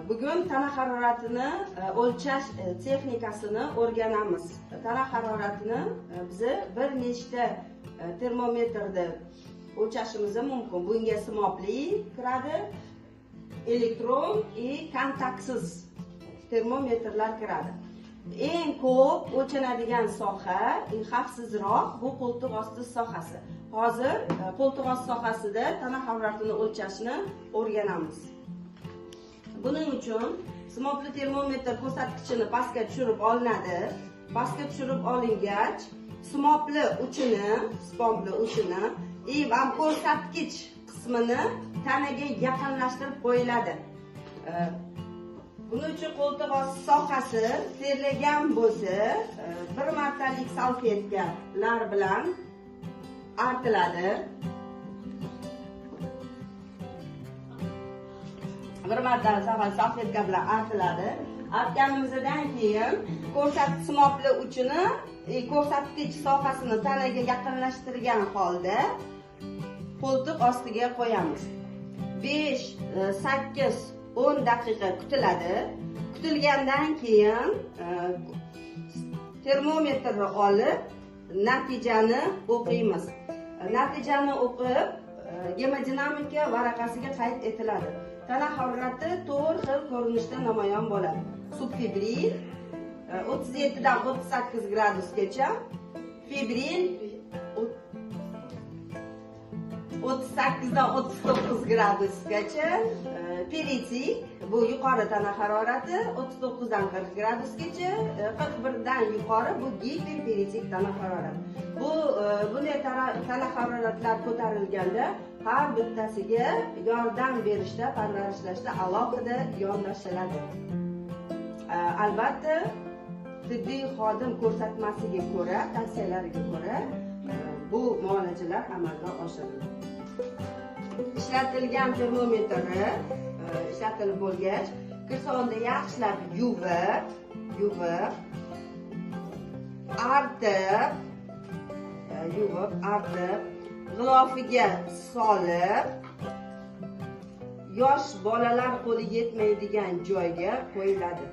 Bugun tana haroratini o'lchash texnikasini o'rganamiz. Tana haroratini biz bir nechta termometrda o'lchashimiz mumkin. Bunga simobli kiradi, elektron va kontaktsiz termometrlar kiradi. Eng ko'p o'lchanadigan soha, eng xavfsizroq bu qo'ltiq osti sohasi. Hozir qo'ltiq osti sohasida tana haroratini o'lchashni o'rganamiz. Buning uchun simobli termometr ko'rsatkichini pastga tushirib olinadi. Pastga tushirib olingach, simobli uchini va ko'rsatkich qismini tanaga yaqinlashtirib qo'yiladi. Buning uchun qo'ltiq osti sohasi terlagan bo'lsa, bir martalik salfetkalar bilan artiladi. Bir marta salfetka bilan artiladi. Artganimizdan keyin simobli uchini ko'rsatkich sohasini tanaga yaqinlashtirgan holda qo'ltiq ostiga qo'yamiz. 5, 8, 10 daqiqa kutiladi. Kutilgandan keyin termometrni olib natijani o'qiymiz. Natijani o'qib gemodinamika varaqasiga qayd etiladi. Tana harorati 4 xil ko'rinishda namoyon bo'ladi. Subfibril 37 dan 38 gradusgacha, fibril 38 dan 39 gradusgacha, peritik bu yuqori tana harorati 39 dan 40 gradusgacha, 41 dan yuqori bu giperperitik tana harorati. Bunday tana haroratlar ko'tarilganda har bittasiga yordam berishda, parvarishlashda alohida yondashiladi. Albatta, tibbiy xodim ko'rsatmasiga ko'ra, tavsiyalariga ko'ra bu muolajalar amalga oshiriladi. Ishlatilgan termometrni ishlatilib bo'lgach, kirsovunda yaxshilab yuvib, artib, g'ilofiga solib, yosh bolalar qo'li yetmaydigan joyga qo'yiladi.